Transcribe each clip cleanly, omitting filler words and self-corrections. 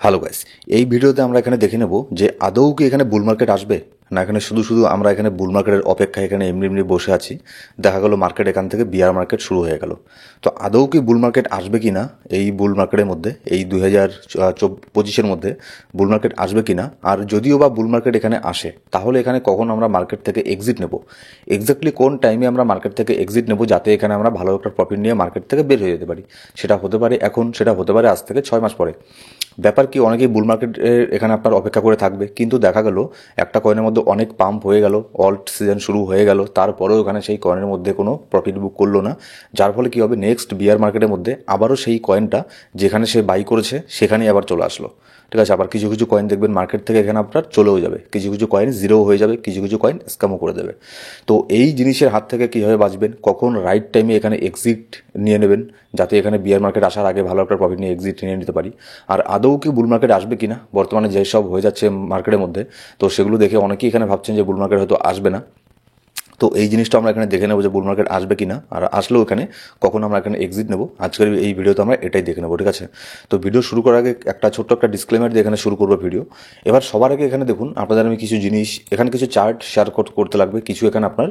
Hello guys, এই ভিডিওতে আমরা এখানে দেখে নেব যে আদৌ কি এখানে বুল মার্কেট আসবে, না এখানে শুধু শুধু আমরা এখানে বুল মার্কেটের অপেক্ষায় এখানে এমনি এমনি বসে আছি। দেখা গেল মার্কেট এখান থেকে বিয়ার মার্কেট শুরু হয়ে গেল। তো আদৌ কি বুল মার্কেট আসবে কি না এই বুল মার্কেটের মধ্যে, এই 2025-এর মধ্যে বুল মার্কেট আসবে কি না, আর যদিও বা বুল মার্কেট এখানে আসে তাহলে এখানে কখন আমরা মার্কেট থেকে এক্সিট নেব, এক্স্যাক্টলি কোন টাইমে আমরা মার্কেট থেকে এক্সিট নেব যাতে এখানে আমরা ভালো একটা প্রফিট নিয়ে মার্কেট থেকে বের হয়ে যেতে পারি। সেটা হতে পারে এখন, সেটা হতে পারে আজ থেকে 6 মাস পরে। ব্যাপার কি, অনেকেই বুল মার্কেট এখানে আপনার অপেক্ষা করে থাকবে, কিন্তু দেখা গেল একটা কয়েনের মধ্যে অনেক পাম্প হয়ে গেল, অল্ট সিজন শুরু হয়ে গেল, তারপরেও এখানে সেই কয়েনের মধ্যে কোনো প্রফিট বুক করলো না। যার ফলে কী হবে, নেক্সট বিয়ার মার্কেটের মধ্যে আবারও সেই কয়েনটা যেখানে সে বাই করেছে সেখানেই আবার চলে আসলো। ঠিক আছে, আবার কিছু কিছু কয়েন দেখবেন মার্কেট থেকে এখানে আপনার চলেও যাবে, কিছু কিছু কয়েন জিরো হয়ে যাবে, কিছু কিছু কয়েন স্ক্যামও করে দেবে। তো এই জিনিসের হাত থেকে কীভাবে বাঁচবেন, কখন রাইট টাইমে এখানে এক্সিট নিয়ে নেবেন যাতে এখানে বিয়ার মার্কেট আসার আগে ভালো একটা প্রফিট নিয়ে এক্সিট নিয়ে নিতে পারি, আর আদৌ কি বুল মার্কেট আসবে কিনা বর্তমানে যেসব হয়ে যাচ্ছে মার্কেটের মধ্যে, তো সেগুলো দেখে অনেকেই এখানে ভাবছেন যে বুল মার্কেট হয়তো আসবে না। তো এই জিনিসটা আমরা এখানে দেখে নেবো যে বুল মার্কেট আসবে কিনা, আর আসলেও এখানে কখন আমরা এখানে এক্সিট নেবো, আজকের এই ভিডিওতে আমরা এটাই দেখে নেবো। ঠিক আছে, তো ভিডিও শুরু করার আগে একটা ছোট্ট একটা ডিসক্লেমার দিয়ে এখানে শুরু করবো ভিডিও। এবার সবার আগে এখানে দেখুন, আপনাদের আমি কিছু জিনিস এখানে কিছু চার্ট শেয়ার করতে লাগবে, কিছু এখানে আপনার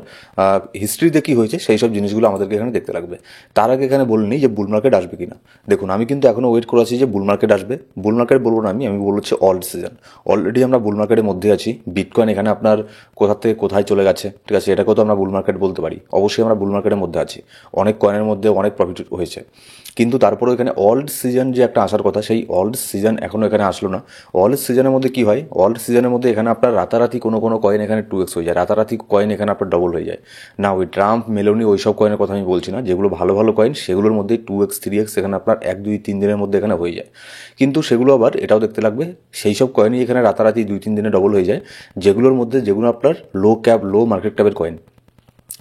হিস্ট্রিতে কী হয়েছে সেই সব জিনিসগুলো আমাদেরকে এখানে দেখতে লাগবে। তার আগে এখানে বলে নিই যে বুল মার্কেট আসবে কিনা। দেখুন, আমি কিন্তু এখনও ওয়েট করে আছি যে বুল মার্কেট আসবে। বুল মার্কেট বলবো না, আমি বলছি অল্ট সিজন। অলরেডি আমরা বুল মার্কেটের মধ্যে আছি। বিটকয়েন এখানে আপনার কোথা থেকে কোথায় চলে গেছে, ঠিক আছে, এটাকেও তো আমরা বুল মার্কেট বলতে পারি। অবশ্যই আমরা বুল মার্কেটের মধ্যে আছি, অনেক কয়েনের মধ্যে অনেক প্রফিট হয়েছে, কিন্তু তারপরেও এখানে অল্ড সিজন যে একটা আসার কথা, সেই অল্ড সিজন এখনও এখানে আসলো না। অল্ড সিজনের মধ্যে কি হয়, অল্ড সিজনের মধ্যে এখানে আপনার রাতারাতি কোনো কোনো কয়েন এখানে 2x হয়ে যায়, রাতারাতি কয়েন এখানে আপনার ডবল হয়ে যায় না। ওই ট্রাম্প, মেলোনি ওই সব কয়েনের কথা আমি বলছি না, যেগুলো ভালো ভালো কয়েন সেগুলোর মধ্যে 2x 3x এখানে আপনার 1-2-3 দিনের মধ্যে এখানে হয়ে যায়। কিন্তু সেগুলো আবার এটাও দেখতে লাগবে, সেই সব কয়েনই এখানে রাতারাতি 2-3 দিনে ডবল হয়ে যায়, যেগুলো আপনার লো মার্কেট ক্যাপের কয়েন।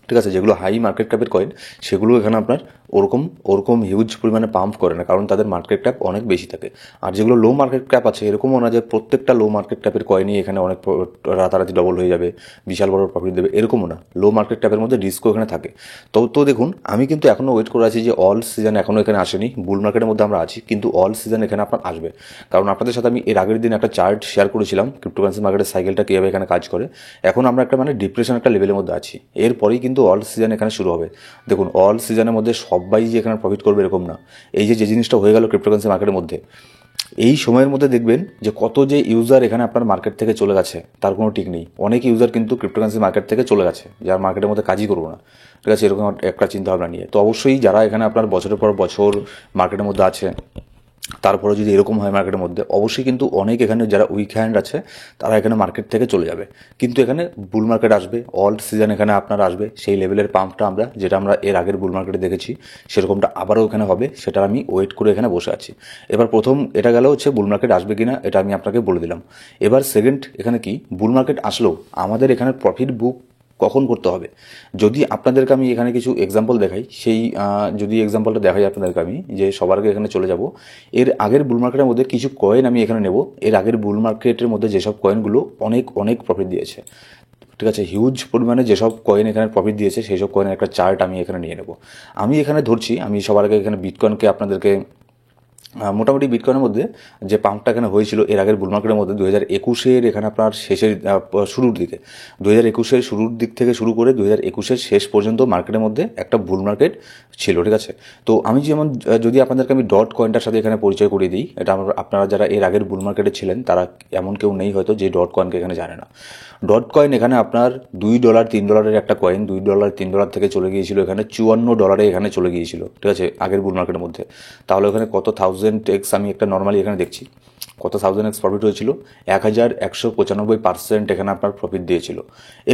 ঠিক আছে, যেগুলো হাই মার্কেট ক্যাপের কয়েন সেগুলো এখানে আপনার ওরকম ওরকম হিউজ পরিমাণে পাম্প করে না, কারণ তাদের মার্কেট ক্যাপ অনেক বেশি থাকে। আর যেগুলো লো মার্কেট ক্যাপ আছে, এরকমও না যে প্রত্যেকটা লো মার্কেট ক্যাপের কয়েনই এখানে অনেক রাতারাতি ডবল হয়ে যাবে, বিশাল বড় প্রফিট দেবে, এরকমও না। লো মার্কেট ক্যাপের মধ্যে রিস্কও এখানে থাকে। তো দেখুন, আমি কিন্তু এখনও ওয়েট করে আছি যে অল সিজন এখনও এখানে আসেনি, বুল মার্কেটের মধ্যে আমরা আছি, কিন্তু অল সিজন এখানে আপনার আসবে। কারণ আপনাদের সাথে আমি এর আগের দিন একটা চার্ট শেয়ার করেছিলাম ক্রিপ্টোকারেন্সি মার্কেটের সাইকেলটা কীভাবে এখানে কাজ করে। এখন আমরা একটা ডিপ্রেশন একটা লেভেলের মধ্যে আছি, এরপরেই কিন্তু অল সিজন এখানে শুরু হবে। দেখুন, অল সিজনের মধ্যে সবাই যে এখানে প্রফিট করবে এরকম না। এই যে জিনিসটা হয়ে গেল ক্রিপ্টোকারেন্সি মার্কেটের মধ্যে, এই সময়ের মধ্যে দেখবেন যে কত যে ইউজার এখানে আপনার মার্কেট থেকে চলে গেছে তার কোনো ঠিক নেই। অনেক ইউজার কিন্তু ক্রিপ্টোকারেন্সি মার্কেট থেকে চলে গেছে, যার মার্কেটের মধ্যে কাজই করবো না। ঠিক আছে, এরকম একটা চিন্তাভাবনা নিয়ে। তো অবশ্যই যারা এখানে আপনার বছরের পর বছর মার্কেটের মধ্যে আছে, তারপরে যদি এরকম হয় মার্কেটের মধ্যে, অবশ্যই কিন্তু অনেক এখানে যারা উইক হ্যান্ড আছে তারা এখানে মার্কেট থেকে চলে যাবে। কিন্তু এখানে বুল মার্কেট আসবে, অল্ড সিজন এখানে আপনার আসবে, সেই লেভেলের পাম্পটা যেটা আমরা এর আগের বুল মার্কেটে দেখেছি সেরকমটা আবারও এখানে হবে, সেটা আমি ওয়েট করে এখানে বসে আছি। এবার প্রথম এটা গেল হচ্ছে বুল মার্কেট আসবে কিনা, এটা আমি আপনাকে বলে দিলাম। এবার সেকেন্ড এখানে কি, বুল মার্কেট আসলেও আমাদের এখানে প্রফিট বুক কখন করতে হবে। যদি আপনাদেরকে আমি এখানে কিছু এক্সাম্পল দেখাই, সেই যদি এক্সাম্পলটা দেখাই আপনাদেরকে আমি, যে সবার আগে এখানে চলে যাব এর আগের বুল মার্কেটের মধ্যে কিছু কয়েন আমি এখানে নেব। এর আগের বুল মার্কেটের মধ্যে যেসব কয়েনগুলো অনেক অনেক প্রফিট দিয়েছে, ঠিক আছে, হিউজ পরিমাণে যেসব কয়েন এখানে প্রফিট দিয়েছে সেই সব কয়েনের একটা চার্ট আমি এখানে নিয়ে নেব। আমি এখানে ধরছি, আমি সবার আগে এখানে বিটকয়েনকে আপনাদেরকে মোটামুটি বিটকয়েনের মধ্যে যে পাম্পটা এখানে হয়েছিল এর আগের বুল মার্কেটের মধ্যে 2021-এর এখানে আপনার শেষের শুরুর দিকে, 2021-এর শুরুর দিক থেকে শুরু করে 2021-এর শেষ পর্যন্ত মার্কেটের মধ্যে একটা বুল মার্কেট ছিল। ঠিক আছে, তো আমি যেমন যদি আপনাদেরকে আমি ডট কয়েনটার সাথে এখানে পরিচয় করিয়ে দিই, এটা আপনারা যারা এর আগের বুল মার্কেটে ছিলেন তারা এমন কেউ নেই হয়তো যে ডট কয়েনকে এখানে জানে না। ডট কয়েন এখানে আপনার $2 $3 একটা কয়েন, $2 $3 থেকে চলে গিয়েছিল এখানে $54 এখানে চলে গিয়েছিল। ঠিক আছে, আগের বুল মার্কেটের মধ্যে। তাহলে ওখানে কত 1000x, আমি একটা নর্মালি এখানে দেখছি কত 1000x প্রফিট হয়েছিল, 1195% এখানে আপনার প্রফিট দিয়েছিল।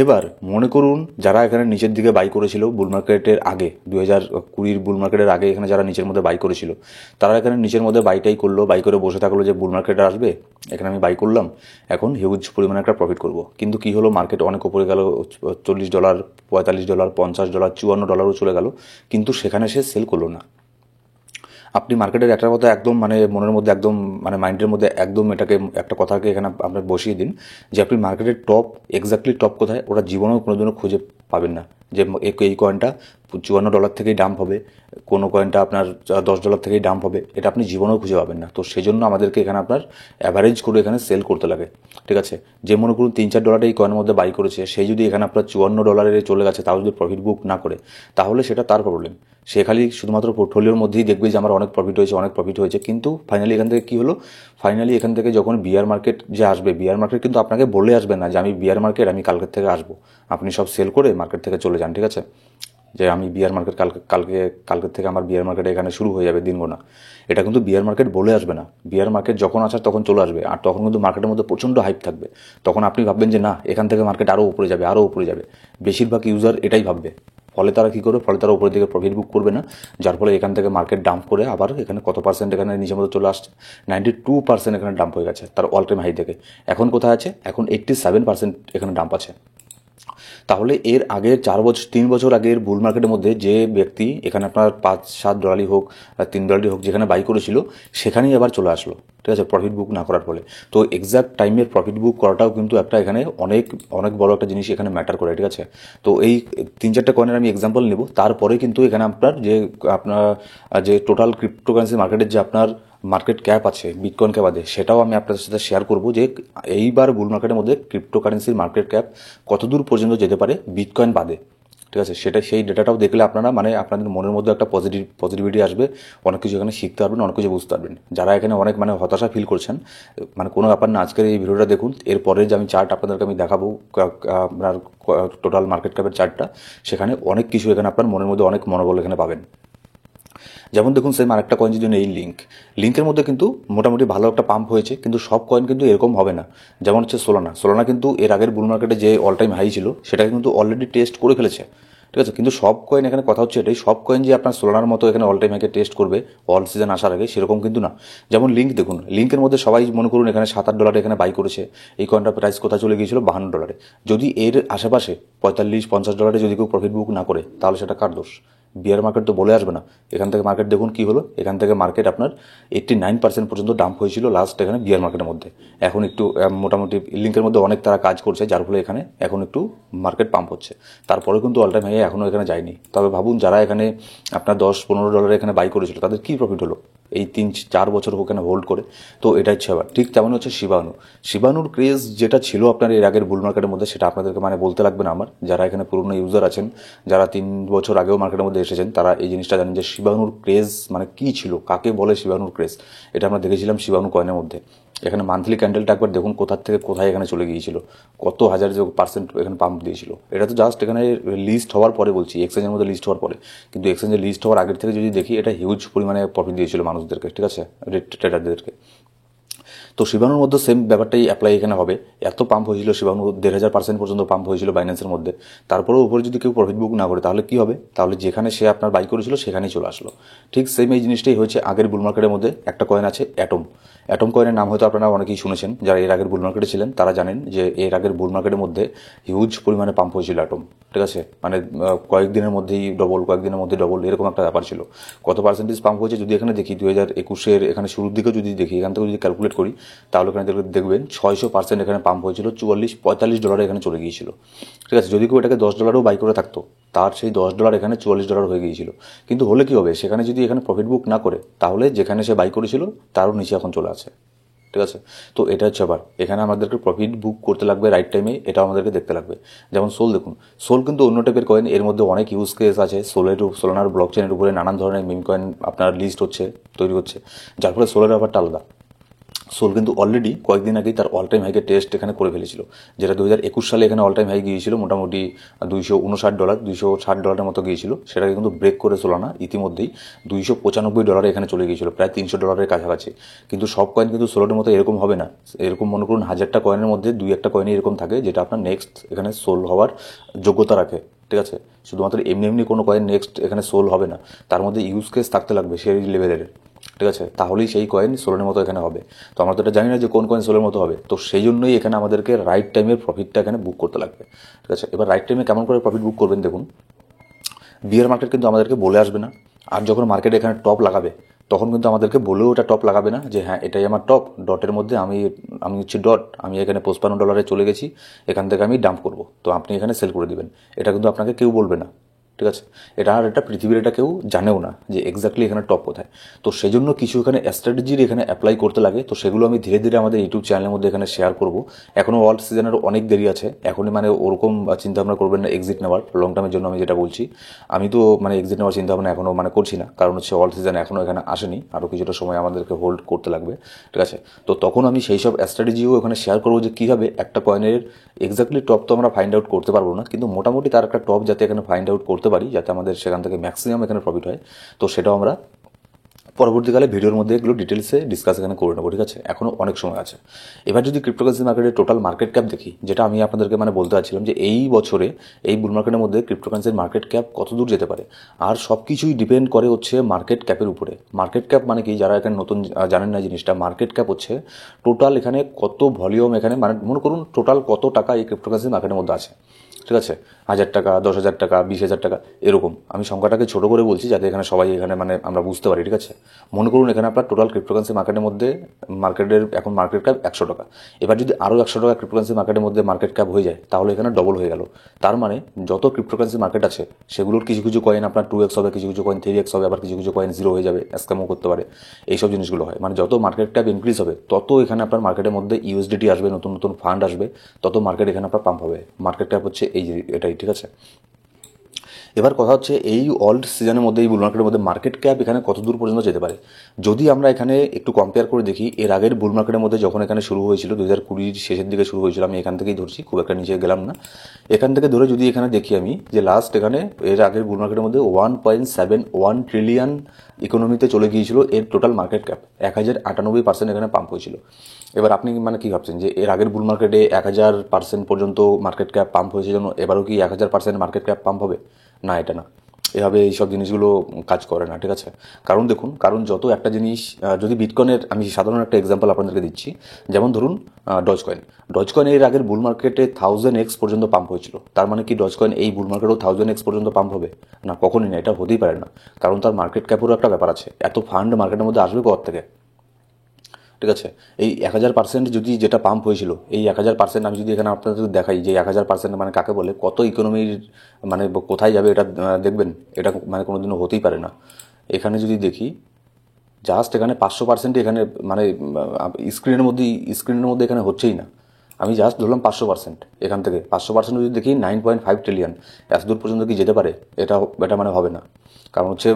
এবার মনে করুন যারা এখানে নিচের দিকে বাই করেছিল বুল মার্কেটের আগে, 2020 বুল মার্কেটের আগে এখানে যারা নিচের মধ্যে বাই করেছিল, তারা এখানে নিচের মধ্যে বাইটাই করলো, বাই করে বসে থাকলো যে বুল মার্কেটে আসবে, এখানে আমি বাই করলাম, এখন হিউজ পরিমাণে একটা প্রফিট করব। কিন্তু কি হলো, মার্কেট অনেক উপরে গেল, $40 $45 $50 $54ও চলে গেল, কিন্তু সেখানে সে সেল করলো না। আপনি মার্কেটের একটা কথা একদম মনের মধ্যে একদম মাইন্ডের মধ্যে একদম এটাকে একটা কথাকে এখানে আপনার বসিয়ে দিন যে আপনি মার্কেটের টপ, এক্স্যাক্টলি টপ কোথায় ওটা জীবনেও কোনোদিনও খুঁজে পাবেন না। যে এই কয়েনটা $54 থেকেই ডাম্প হবে, কোনো কয়েনটা আপনার $10 থেকেই ডাম্প হবে, এটা আপনি জীবনেও খুঁজে পাবেন না। তো সেই জন্য আমাদেরকে এখানে আপনার অ্যাভারেজ করে এখানে সেল করতে লাগে, ঠিক আছে। যে মনে করুন $3-4 এই কয়েনের মধ্যে বাই করেছে, সেই যদি এখানে আপনার $54 চলে গেছে, তাও যদি প্রফিট বুক না করে, তাহলে সেটা তার প্রবলেম। সে খালি শুধুমাত্র পোর্টফোলিওর মধ্যেই দেখবে যে আমার অনেক প্রফিট হয়েছে, কিন্তু ফাইনালি এখান থেকে কী হলো, ফাইনালি এখান থেকে যখন বিয়ার মার্কেট যে আসবে, বিয়ার মার্কেট কিন্তু আপনাকে বলে আসবে না যে আমি বিয়ার মার্কেট আমি কালকের থেকে আসবো। আপনি সব সেল করে মার্কেট থেকে চলে যান, ঠিক আছে, যে আমি বিয়ার মার্কেট কালকের থেকে আমার বিয়ার মার্কেট এখানে শুরু হয়ে যাবে দিন গোনা। এটা কিন্তু বিয়ার মার্কেট বলে আসবে না। বিয়ার মার্কেট যখন আসার তখন চলে আসবে, আর তখন কিন্তু মার্কেটের মধ্যে প্রচণ্ড হাইপ থাকবে। তখন আপনি ভাববেন যে না, এখান থেকে মার্কেট আরও উপরে যাবে। বেশিরভাগ ইউজার এটাই ভাববে। ফলে তারা কী করবে, ফলে তারা উপরের দিকে প্রফিট বুক করবে না, যার ফলে এখান থেকে মার্কেট ডাম্প করে আবার এখানে কত পার্সেন্ট এখানে নিচের মধ্যে চলে আসছে, 92% এখানে ডাম্প হয়ে গেছে তার অল টাইম হাই থেকে। এখন কোথায় আছে, এখন 87% এখানে ডাম্প আছে। তাহলে এর আগের 3 বছর আগের বুল মার্কেটের মধ্যে যে ব্যক্তি এখানে আপনার $5-7 হোক, $3 হোক, যেখানে বাই করেছিল, সেখানেই আবার চলে আসলো, ঠিক আছে, প্রফিট বুক না করার ফলে। তো এক্সাক্ট টাইমের প্রফিট বুক করাটাও কিন্তু একটা এখানে অনেক অনেক বড় একটা জিনিস এখানে ম্যাটার করে, ঠিক আছে। তো এই 3-4টা কয়েনের আমি এক্সাম্পল নেব, তারপরে কিন্তু এখানে আপনার যে টোটাল ক্রিপ্টোকারেন্সি মার্কেটের যে আপনার মার্কেট ক্যাপ আছে বিটকয়েনকে বাদে, সেটাও আমি আপনাদের সাথে শেয়ার করব যে এইবার বুল মার্কেটের মধ্যে ক্রিপ্টোকারেন্সির মার্কেট ক্যাপ কতদূর পর্যন্ত যেতে পারে বিটকয়েন বাদে, ঠিক আছে। সেই ডেটাটাও দেখলে আপনারা আপনাদের মনের মধ্যে একটা পজিটিভিটি আসবে, অনেক কিছু এখানে শিখতে পারবেন, অনেক কিছু বুঝতে পারবেন। যারা এখানে অনেক হতাশা ফিল করছেন, কোনো ব্যাপার না, আজকের এই ভিডিওটা দেখুন, এরপরে যে আমি চার্ট আপনাদেরকে আমি দেখাবো আপনার টোটাল মার্কেট ক্যাপের চার্টটা, সেখানে অনেক কিছু এখানে আপনার মনের মধ্যে অনেক মনোবল এখানে পাবেন। যেমন দেখুন, সেম আরেকটা কয়েন যদি এই লিঙ্কের মধ্যে কিন্তু মোটামুটি ভালো একটা পাম্প হয়েছে, কিন্তু সব কয়েন কিন্তু এরকম হবে না। যেমন হচ্ছে সোলানা কিন্তু এর আগের বুল মার্কেটে যে অল টাইম হাই ছিল, সেটাকে কিন্তু অলরেডি টেস্ট করে ফেলেছে, ঠিক আছে। কিন্তু সব কয়েন এখানে কথা হচ্ছে এটাই, সব কয়েন যে আপনার সোলানার মতো এখানে অল টাইম হাইকে টেস্ট করবে অল সিজন আসার আগে, সেরকম কিন্তু না। যেমন দেখুন, লিঙ্কের মধ্যে সবাই মনে করুন এখানে $7-8 এখানে বাই করেছে, এই কয়েনটার প্রাইস কোথায় চলে গিয়েছিল, $52। যদি এর আশেপাশে $45-50 যদি কেউ প্রফিট বুক না করে, তাহলে সেটা কার দোষ? বিয়ার মার্কেট তো বলে আসবে না। এখান থেকে মার্কেট দেখুন কি হলো, এখান থেকে মার্কেট আপনার 89% পর্যন্ত ডাম্প হয়েছিল লাস্ট এখানে বিয়ার মার্কেটের মধ্যে। এখন একটু মোটামুটি লিঙ্কের মধ্যে অনেক তারা কাজ করছে, যার ফলে এখানে এখন একটু মার্কেট পাম্প হচ্ছে। তারপরে কিন্তু অল টাইম হাই এখনও এখানে যায়নি। তবে ভাবুন, যারা এখানে আপনার $10-15 এখানে বাই করেছিল, তাদের কী প্রফিট হলো এই 3-4 বছর ওখানে হোল্ড করে। তো এটাই হচ্ছে আবার ঠিক তেমন হচ্ছে শিবানুর ক্রেজ যেটা ছিল আপনার এর আগের বুল মার্কেটের মধ্যে, সেটা আপনাদেরকে বলতে লাগবে না আমার। যারা এখানে পুরনো ইউজার আছেন, যারা 3 বছর আগেও মার্কেটের মধ্যে এসেছেন, তারা এই জিনিসটা জানেন যে শিবানুর ক্রেজ কী ছিল, কাকে বলে শিবানুর ক্রেজ। এটা আমরা দেখেছিলাম শিবানু কয়েনের মধ্যে। এখানে মান্থলি ক্যান্ডেলটা একবার দেখুন কোথা থেকে কোথায় এখানে চলে গিয়েছিল, কত হাজার পার্সেন্ট এখানে পাম্প দিয়েছিল। এটা তো জাস্ট এখানে লিস্ট হওয়ার পরে বলছি, এক্সচেঞ্জের মধ্যে লিস্ট হওয়ার পরে। কিন্তু এক্সচেঞ্জে লিস্ট হওয়ার আগের থেকে যদি দেখি, এটা হিউজ পরিমাণে প্রফিট দিয়েছিল মানুষদেরকে, ঠিক আছে, ট্রেডারদেরকে। তো শিবানুর মধ্যে সেম ব্যাপারটাই অ্যাপ্লাই এখানে হবে। এত পাম্প হয়েছিল শিবানু, 1500% পর্যন্ত পাম্প হয়েছিল বাইন্যান্সের মধ্যে। তারপরেও উপরে যদি কেউ প্রফিট বুক না করে, তাহলে কী হবে? তাহলে যেখানে সে আপনার বাই করেছিল সেখানেই চলে আসলো। ঠিক সেম এই জিনিসটাই হয়েছে আগের বুল মার্কেটের মধ্যে। একটা কয়েন আছে অ্যাটম কয়েনের নাম হয়তো আপনারা অনেকেই শুনেছেন, যারা এর আগের বুল মার্কেটে ছিলেন তারা জানেন যে এর আগের বুল মার্কেটের মধ্যে হিউজ পরিমাণে পাম্প হয়েছিল অ্যাটম, ঠিক আছে। কয়েকদিনের মধ্যেই ডবল এরকম একটা ব্যাপার ছিল। কত পার্সেন্টেজ পাম্প হয়েছে যদি এখানে দেখি, 2021-এর এখানে শুরুর দিকেও যদি দেখি, এখান থেকে যদি ক্যালকুলেট করি, তাহলে এখানে দেখবেন 600% এখানে পাম্প হয়েছিল, $44-45 এখানে চলে গিয়েছিল, ঠিক আছে। যদি কেউ এটাকে $10 বাই করে থাকতো, তার সেই $10 এখানে $44 হয়ে গিয়েছিল। কিন্তু হলে কি হবে, সেখানে যদি এখানে প্রফিট বুক না করে, তাহলে যেখানে সে বাই করেছিল তারও নিচে এখন চলে আসে, ঠিক আছে। তো এটা হচ্ছে আবার এখানে আমাদেরকে প্রফিট বুক করতে লাগবে রাইট টাইমে, এটাও আমাদেরকে দেখতে লাগবে। যেমন দেখুন, কিন্তু অন্য টাইপের কয়েন, এর মধ্যে অনেক ইউজ কেস আছে। সোলানার ব্লক চেনের উপরে নানান ধরনের মিম কয়েন আপনার লিস্ট তৈরি হচ্ছে, যার ফলে সোলের ব্যাপারটা আলাদা। কিন্তু অলরেডি কয়েকদিন আগেই তার অল টাইম হাইকে টেস্ট এখানে করে ফেলেছিল, যেটা 2021 সালে এখানে অল টাইম হাই গিয়েছিল মোটামুটি $259, $260 মতো গিয়েছিল। সেটাকে কিন্তু ব্রেক করে সোলানা ইতিমধ্যেই $295 এখানে চলে গিয়েছিল, প্রায় $300 কাছাকাছি। কিন্তু সব কয়েন কিন্তু সোলোর মতো এরকম হবে না। এরকম মনে করুন 1000টা কয়েনের মধ্যে 2-1টা কয়েনই এরকম থাকে, যেটা আপনার নেক্সট এখানে সোল হওয়ার যোগ্যতা রাখে, ঠিক আছে। শুধুমাত্র এমনি কোনো কয়েন নেক্সট এখানে সোল হবে না, তার মধ্যে ইউজ কেস থাকতে লাগবে সেই লেভেলের, ঠিক আছে। তাহলেই সেই কয়েন সোলের মতো এখানে হবে। তো আমরা তো এটা জানি না যে কোন কয়েন সোলের মতো হবে। তো সেই জন্যই এখানে আমাদেরকে রাইট টাইমের প্রফিটটা এখানে বুক করতে লাগবে, ঠিক আছে। এবার রাইট টাইমে কেমন করে প্রফিট বুক করবেন দেখুন, বিয়ার মার্কেট কিন্তু আমাদেরকে বলে আসবে না। আর যখন মার্কেট এখানে টপ লাগাবে, তখন কিন্তু আমাদেরকে বলেও এটা টপ লাগাবে না যে হ্যাঁ এটাই আমার টপ, ডটের মধ্যে আমি আমি হচ্ছে ডট, আমি এখানে $55 চলে গেছি, এখান থেকে আমি ডাম্প করব, তো আপনি এখানে সেল করে দিবেন। এটা কিন্তু আপনাকে কেউ বলবে না, ঠিক আছে। এটা পৃথিবীর এটা কেউ জানেও না যে এক্স্যাক্টলি এখানে টপ কোথায়। তো সেই জন্য কিছু এখানে স্ট্র্যাটেজির এখানে অ্যাপ্লাই করতে লাগে, তো সেগুলো আমি ধীরে ধীরে আমাদের ইউটিউব চ্যানেলের মধ্যে এখানে শেয়ার করব। এখনও অল সিজনের অনেক দেরি আছে, এখনই মানে ওরকম চিন্তাভাবনা করবেন না এক্সিট নেওয়ার লং টার্মের জন্য। আমি যেটা বলছি, আমি তো মানে এক্সিট নেওয়ার চিন্তাভাবনা এখনও মানে করছি না, কারণ হচ্ছে অল সিজন এখনও এখানে আসেনি, আরও কিছুটা সময় আমাদেরকে হোল্ড করতে লাগবে, ঠিক আছে। তো তখন আমি সেই সব স্ট্র্যাটেজিও এখানে শেয়ার করবো যে কীভাবে একটা কয়েনের এক্স্যাক্টলি টপ তো আমরা ফাইন্ড আউট করতে পারবো না, কিন্তু মোটামুটি তার একটা টপ যাতে এখানে ফাইন্ড আউট করতে পারি, যাতে আমাদের সেখান থেকে ম্যাক্সিমাম এখানে প্রফিট হয়। তো সেটাও আমরা পরবর্তীকালে ভিডিওর মধ্যে এগুলো ডিটেলসে ডিসকাস এখানে করে নেবো, ঠিক আছে। এখনও অনেক সময় আছে। এবার যদি ক্রিপ্টোকারেন্সি মার্কেটের টোটাল মার্কেট ক্যাপ দেখি, যেটা আমি আপনাদেরকে মানে বলতে চাচ্ছিলাম যে এই বছরে এই বুল মার্কেটের মধ্যে ক্রিপ্টোকারেন্সির মার্কেট ক্যাপ কত দূর যেতে পারে, আর সব কিছুই ডিপেন্ড করে হচ্ছে মার্কেট ক্যাপের উপরে। মার্কেট ক্যাপ মানে কি, যারা এখানে নতুন জানেন না জিনিসটা, মার্কেট ক্যাপ হচ্ছে টোটাল এখানে কত ভলিউম, এখানে মানে মনে করুন টোটাল কত টাকা এই ক্রিপ্টোকারেন্সি মার্কেটের মধ্যে আছে, ঠিক আছে। 1000 টাকা, 10,000 টাকা, 20,000 টাকা, এরকম। আমি সংখ্যাটাকে ছোট করে বলছি যাতে এখানে সবাই এখানে মানে আমরা বুঝতে পারি, ঠিক আছে। মনে করুন এখানে আপনার টোটাল ক্রিপ্টোকারেন্সি মার্কেটের মধ্যে মার্কেটের এখন মার্কেট ক্যাপ 100 টাকা। এবার যদি আরও 100 টাকা ক্রিপ্টোকারেন্সি মার্কেটের মধ্যে মার্কেট ক্যাপ হয়ে যায়, তাহলে এখানে ডবল হয়ে গেল। তার মানে যত ক্রিপ্টোকারেন্সি মার্কেট আছে সেগুলোর কিছু কিছু কয়েন আপনার 2x হবে, কিছু কিছু কয়েন 3x হবে, আবার কিছু কিছু কয়েন 0 হয়ে যাবে, স্ক্যামও করতে পারে। এইসব জিনিসগুলো হয়, মানে যত মার্কেট ক্যাপ ইনক্রিজ হবে তত এখানে আপনার মার্কেটের মধ্যে ইউএসডিটি আসবে, নতুন নতুন ফান্ড আসবে, তত মার্কেট এখানে আপনার পাম্প হবে। মার্কেট ক্যাপ হচ্ছে এটাই, ঠিক আছে। এবার কথা হচ্ছে এই অল্ড সিজনের মধ্যে এই বুল মার্কেটের মধ্যে মার্কেট ক্যাপ এখানে কত দূর পর্যন্ত যেতে পারে। যদি আমরা এখানে একটু কম্পেয়ার করে দেখি, এর আগের বুল মার্কেটের মধ্যে যখন এখানে শুরু হয়েছিল 2020 শেষের দিকে শুরু হয়েছিল, আমি এখান থেকেই ধরছি, খুব একটা নিচে গেলাম না, এখান থেকে ধরে যদি এখানে দেখি আমি যে লাস্ট এখানে এর আগের বুল মার্কেটের মধ্যে 1.71 ট্রিলিয়ন ইকোনমিতে চলে গিয়েছিল এর টোটাল মার্কেট ক্যাপ, 1098% এখানে পাম্প হয়েছিল। এবার আপনি মানে কি ভাবছেন যে এর আগের বুল মার্কেটে 1000% পর্যন্ত মার্কেট ক্যাপ পাম্প হয়েছে জন্য এবারও কি 1000% মার্কেট ক্যাপ পাম্প হবে? না, এটা না, এভাবে এইসব জিনিসগুলো কাজ করে না, ঠিক আছে। কারণ দেখুন, কারণ যত একটা জিনিস যদি বিটকয়েনের আমি সাধারণ একটা এক্সাম্পল আপনাদেরকে দিচ্ছি, যেমন ধরুন ডজ কয়েন এর আগের বুল মার্কেটে 1000x পর্যন্ত পাম্প হয়েছিল, তার মানে কি ডজ কয়েন এই বুল মার্কেটেও 1000x পর্যন্ত পাম্প হবে? না, কখনই না, এটা হতেই পারে না, কারণ তার মার্কেট ক্যাপেরও একটা ব্যাপার আছে। এত ফান্ড মার্কেটের মধ্যে আসবে কোথা থেকে, ঠিক আছে। এই 1000% যদি যেটা পাম্প হয়েছিল, এই 1000% আমি যদি এখানে আপনাদের দেখাই যে 1000% মানে কাকে বলে, কত ইকোনমির মানে কোথায় যাবে এটা দেখবেন, এটা মানে কোনোদিনও হতেই পারে না। এখানে যদি দেখি জাস্ট এখানে 500% এখানে মানে স্ক্রিনের মধ্যে এখানে হচ্ছেই না। আমি জাস্ট ধরলাম 500%, এখান থেকে 500% যদি দেখি 9.5 ট্রিলিয়ন, এত দূর পর্যন্ত কি যেতে পারে? এটা এটা মানে হবে না, কারণ হচ্ছে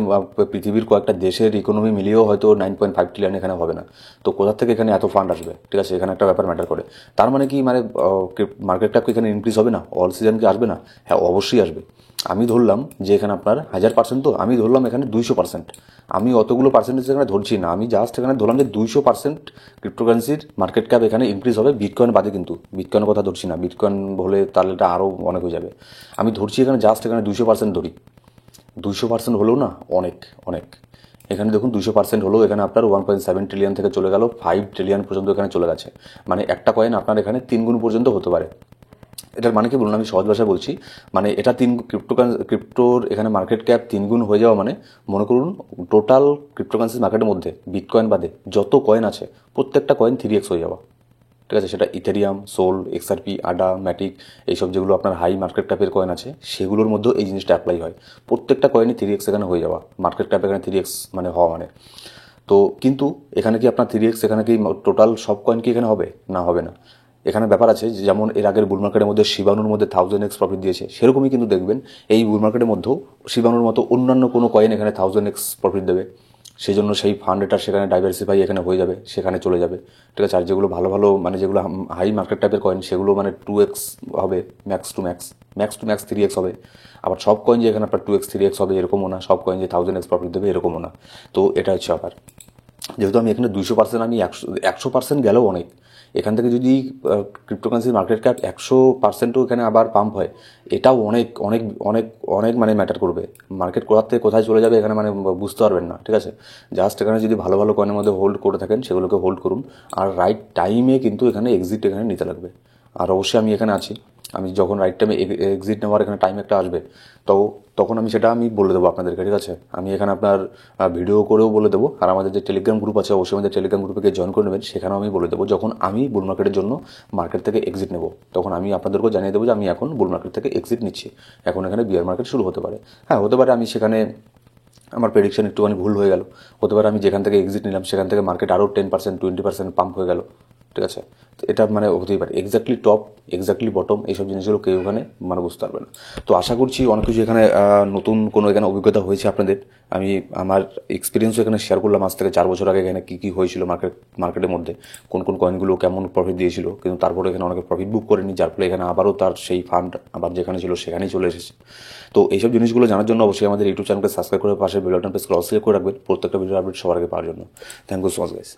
পৃথিবীর কয়েকটা দেশের ইকোনমি মিলিয়েও হয়তো 9.5 ট্রিলিয়ন এখানে হবে না। তো কোথা থেকে এখানে এত ফান্ড আসবে, ঠিক আছে, এখানে একটা ব্যাপার ম্যাটার করে। তার মানে কি মানে মার্কেট ক্যাপ কি এখানে ইনক্রিজ হবে না? অল সিজন কি আসবে না? হ্যাঁ, অবশ্যই আসবে। আমি ধরলাম যে এখানে আপনার 1000%, তো আমি ধরলাম এখানে 200%। আমি অতগুলো পার্সেন্টেজ এখানে ধরছি না, আমি জাস্ট এখানে ধরলাম যে 200% ক্রিপ্টোকারেন্সির মার্কেট ক্যাপ এখানে ইনক্রিজ হবে, বিটকয়েন বাদে। কিন্তু বিটকয়েনের কথা ধরছি না, বিটকয়েন হলে তাহলে এটা আরও অনেক হয়ে যাবে। আমি ধরছি এখানে জাস্ট এখানে 200% ধরি। 200% হলেও না অনেক অনেক। এখানে দেখুন 200% হলেও এখানে আপনার 1.7 ট্রিলিয়ন থেকে চলে গেল 5 ট্রিলিয়ন পর্যন্ত এখানে চলে গেছে। মানে একটা কয়েন আপনার এখানে 3 গুণ পর্যন্ত হতে পারে। এটার মানে কি বলুন, আমি সহজ ভাষায় বলছি, মানে এটা ক্রিপ্টোর এখানে মার্কেট ক্যাপ 3 গুণ হয়ে যাওয়া মানে মনে করুন টোটাল ক্রিপ্টোকারেন্সি মার্কেটের মধ্যে বিটকয়েন বাদে যত কয়েন আছে প্রত্যেকটা কয়েন 3x হয়ে যাওয়া, ঠিক আছে। সেটা ইথেরিয়াম, সোল, এক্সআরপি, আডা, ম্যাটিক, এইসব যেগুলো আপনার হাই মার্কেট ক্যাপের কয়েন আছে সেগুলোর মধ্যেও এই জিনিসটা অ্যাপ্লাই হয়। প্রত্যেকটা কয়েনই 3x এখানে হয়ে যাওয়া, মার্কেট ক্যাপ এখানে 3x মানে হওয়া মানে। তো কিন্তু এখানে কি আপনার 3x এখানে কি টোটাল সব কয়েন কি এখানে হবে? না, হবে না। এখানে ব্যাপার আছে, যেমন এর আগের বুল মার্কেটের মধ্যে শিবানুর মধ্যে 1000x প্রফিট দিয়েছে, সেরকমই কিন্তু দেখবেন এই বুল মার্কেটের মধ্যেও শিবানুর মতো অন্যান্য কোনো কয়েন এখানে 1000x প্রফিট দেবে। সেই জন্য সেই ফান্ডটা সেখানে ডাইভার্সিফাই এখানে হয়ে যাবে, সেখানে চলে যাবে, ঠিক আছে। আর যেগুলো ভালো ভালো মানে যেগুলো হাই মার্কেট টাইপের কয়েন সেগুলো মানে 2x হবে, ম্যাক্স টু ম্যাক্স 3x হবে। আবার সব কয়েন যে এখানে আপনার 2x 3x হবে এরকমও না, সব কয়েন যে 1000x প্রফিট দেবে এরকমও না। তো এটা হচ্ছে ব্যাপার। যেহেতু আমি এখানে 200%, আমি 100% গেলেও অনেক। এখান থেকে যদি ক্রিপ্টোকারেন্সির মার্কেট ক্যাপ 100%ও এখানে আবার পাম্প হয়, এটাও অনেক অনেক অনেক অনেক মানে ম্যাটার করবে। মার্কেট কোথা থেকে কোথায় চলে যাবে এখানে মানে বুঝতে পারবেন না, ঠিক আছে। জাস্ট এখানে যদি ভালো ভালো কয়েনের মধ্যে হোল্ড করে থাকেন সেগুলোকে হোল্ড করুন, আর রাইট টাইমে কিন্তু এখানে এক্সিট এখানে নিতে লাগবে। আর অবশ্যই আমি এখানে আছি, আমি যখন রাইট টাইমে এক্সিট নেওয়ার এখানে টাইম একটা আসবে, তো তখন আমি সেটা বলে দেবো আপনাদেরকে, ঠিক আছে? আমি এখানে আপনার ভিডিও করেও বলে দেবো, আর আমাদের যে টেলিগ্রাম গ্রুপ আছে অবশ্যই আমাদের টেলিগ্রাম গ্রুপে গিয়ে জয়েন করে নেবেন, সেখানেও আমি বলে দেবো যখন আমি বুল মার্কেটের জন্য মার্কেট থেকে এক্সিট নেব, তখন আমি আপনাদেরকেও জানিয়ে দেবো যে আমি এখন বুল মার্কেট থেকে এক্সিট নিচ্ছি, এখন এখানে বিয়ার মার্কেট শুরু হতে পারে। হ্যাঁ, হতে পারে আমি সেখানে আমার প্রেডিকশন একটুখানি ভুল হয়ে গেল, হতে পারে আমি যেখান থেকে এক্সিট নিলাম সেখান থেকে মার্কেট আরও 10% 20% পাম্প হয়ে গেল, ঠিক আছে? তো এটা হতেই পারে, এক্স্যাক্টলি টপ এক্স্যাক্টলি বটম এইসব জিনিসগুলো কেউ এখানে বুঝতে পারবে না। তো আশা করছি অনেক কিছু এখানে নতুন কোনো এখানে অভিজ্ঞতা হয়েছে আপনাদের। আমি আমার এক্সপিরিয়েন্সও এখানে শেয়ার করলাম, আজ থেকে 4 বছর আগে এখানে কী কী হয়েছিল মার্কেটের মধ্যে, কোন কোন কয়েনগুলো কেমন প্রফিট দিয়েছিল, কিন্তু তারপরে এখানে অনেকে প্রফিট বুক করেনি, যার ফলে এখানে আবারও তার সেই ফান্ড আবার যেখানে ছিল সেখানেই চলে এসেছে। তো এইসব জিনিসগুলো জানার জন্য অবশ্যই আমাদের ইউটিউব চ্যানেলকে সাবস্ক্রাইব করে পাশে বেল বাটন প্রেস করে অল সিলেক্ট করে রাখবেন প্রত্যেকটা ভিডিও আপডেট সবার আগে পাওয়ার জন্য। Thank you so much guys.